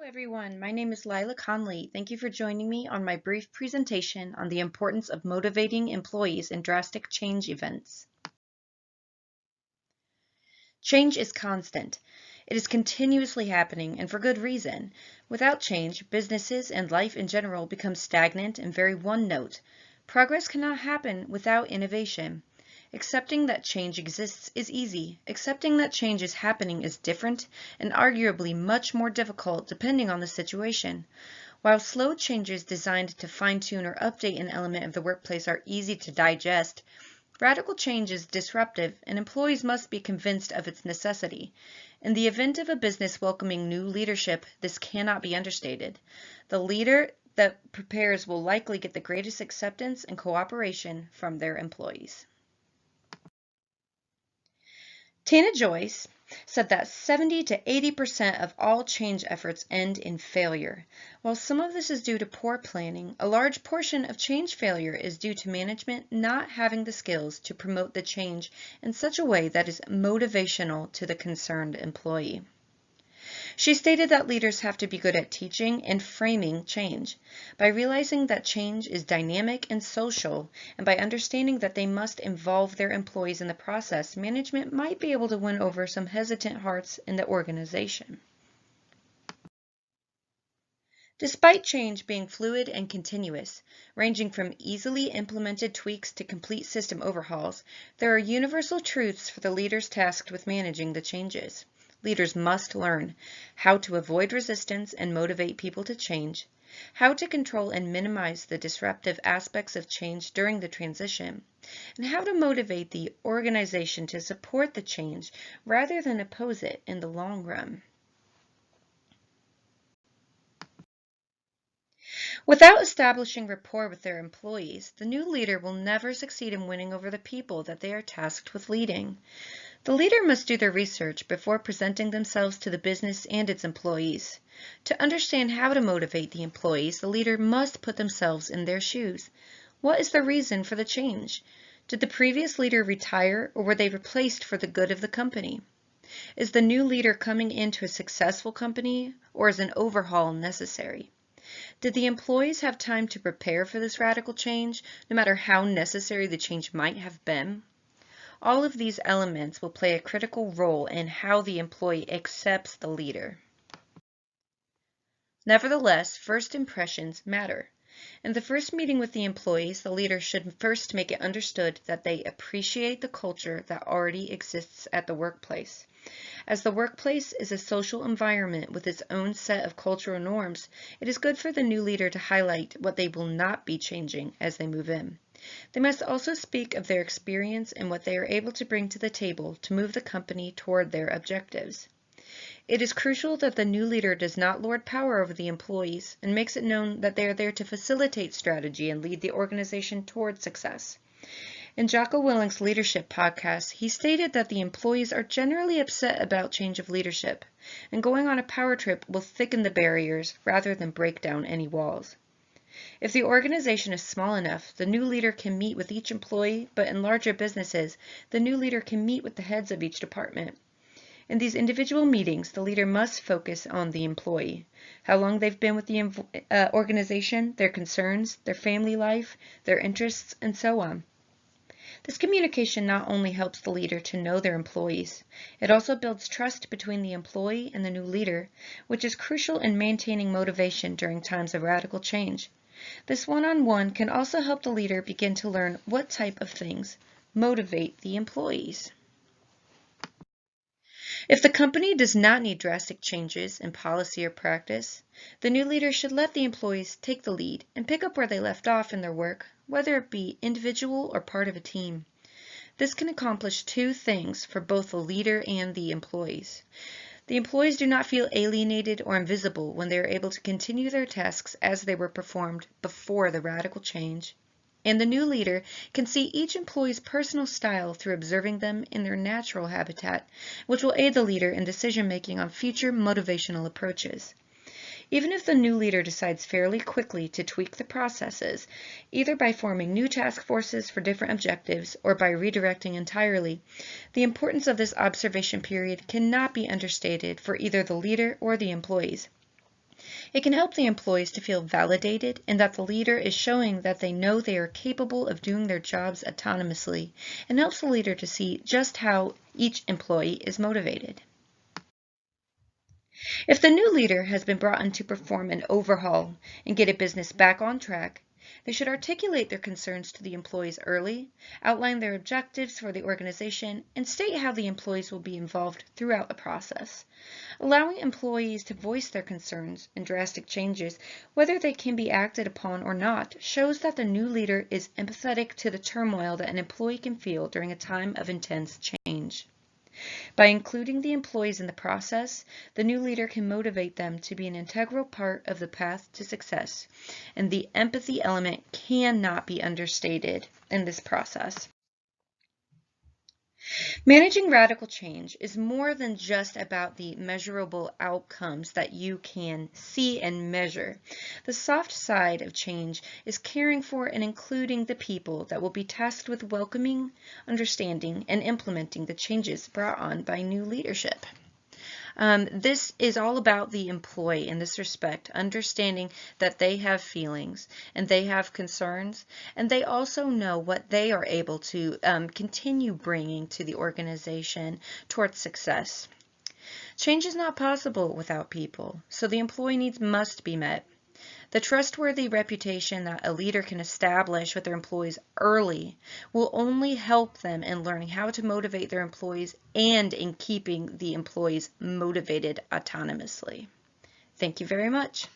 Everyone, my name is Lila Conley. Thank you for joining me on my brief presentation on the importance of motivating employees in drastic change events. Change is constant. It is continuously happening and for good reason. Without change, businesses and life in general become stagnant and very one note. Progress cannot happen without innovation. Accepting that change exists is easy. Accepting that change is happening is different and arguably much more difficult depending on the situation. While slow changes designed to fine-tune or update an element of the workplace are easy to digest, radical change is disruptive and employees must be convinced of its necessity. In the event of a business welcoming new leadership, this cannot be understated. The leader that prepares will likely get the greatest acceptance and cooperation from their employees. Tina Joyce said that 70 to 80% of all change efforts end in failure. While some of this is due to poor planning, a large portion of change failure is due to management not having the skills to promote the change in such a way that is motivational to the concerned employee. She stated that leaders have to be good at teaching and framing change. By realizing that change is dynamic and social, and by understanding that they must involve their employees in the process, management might be able to win over some hesitant hearts in the organization. Despite change being fluid and continuous, ranging from easily implemented tweaks to complete system overhauls, there are universal truths for the leaders tasked with managing the changes. Leaders must learn how to avoid resistance and motivate people to change, how to control and minimize the disruptive aspects of change during the transition, and how to motivate the organization to support the change rather than oppose it in the long run. Without establishing rapport with their employees, the new leader will never succeed in winning over the people that they are tasked with leading. The leader must do their research before presenting themselves to the business and its employees. To understand how to motivate the employees, the leader must put themselves in their shoes. What is the reason for the change? Did the previous leader retire, or were they replaced for the good of the company? Is the new leader coming into a successful company, or is an overhaul necessary? Did the employees have time to prepare for this radical change, no matter how necessary the change might have been? All of these elements will play a critical role in how the employee accepts the leader. Nevertheless, first impressions matter. In the first meeting with the employees, the leader should first make it understood that they appreciate the culture that already exists at the workplace. As the workplace is a social environment with its own set of cultural norms, it is good for the new leader to highlight what they will not be changing as they move in. They must also speak of their experience and what they are able to bring to the table to move the company toward their objectives. It is crucial that the new leader does not lord power over the employees and makes it known that they are there to facilitate strategy and lead the organization toward success. In Jocko Willink's leadership podcast, he stated that the employees are generally upset about change of leadership, and going on a power trip will thicken the barriers rather than break down any walls. If the organization is small enough, the new leader can meet with each employee, but in larger businesses, the new leader can meet with the heads of each department. In these individual meetings, the leader must focus on the employee, how long they've been with the organization, their concerns, their family life, their interests, and so on. This communication not only helps the leader to know their employees, it also builds trust between the employee and the new leader, which is crucial in maintaining motivation during times of radical change. This one-on-one can also help the leader begin to learn what type of things motivate the employees. If the company does not need drastic changes in policy or practice, the new leader should let the employees take the lead and pick up where they left off in their work, whether it be individual or part of a team. This can accomplish two things for both the leader and the employees. The employees do not feel alienated or invisible when they are able to continue their tasks as they were performed before the radical change. And the new leader can see each employee's personal style through observing them in their natural habitat, which will aid the leader in decision-making on future motivational approaches. Even if the new leader decides fairly quickly to tweak the processes, either by forming new task forces for different objectives or by redirecting entirely, the importance of this observation period cannot be understated for either the leader or the employees. It can help the employees to feel validated and that the leader is showing that they know they are capable of doing their jobs autonomously, and helps the leader to see just how each employee is motivated. If the new leader has been brought in to perform an overhaul and get a business back on track, they should articulate their concerns to the employees early, outline their objectives for the organization, and state how the employees will be involved throughout the process. Allowing employees to voice their concerns and drastic changes, whether they can be acted upon or not, shows that the new leader is empathetic to the turmoil that an employee can feel during a time of intense change. By including the employees in the process, the new leader can motivate them to be an integral part of the path to success, and the empathy element cannot be understated in this process. Managing radical change is more than just about the measurable outcomes that you can see and measure. The soft side of change is caring for and including the people that will be tasked with welcoming, understanding, and implementing the changes brought on by new leadership. This is all about the employee in this respect, understanding that they have feelings and they have concerns, and they also know what they are able to continue bringing to the organization towards success. Change is not possible without people, so the employee needs must be met. The trustworthy reputation that a leader can establish with their employees early will only help them in learning how to motivate their employees and in keeping the employees motivated autonomously. Thank you very much.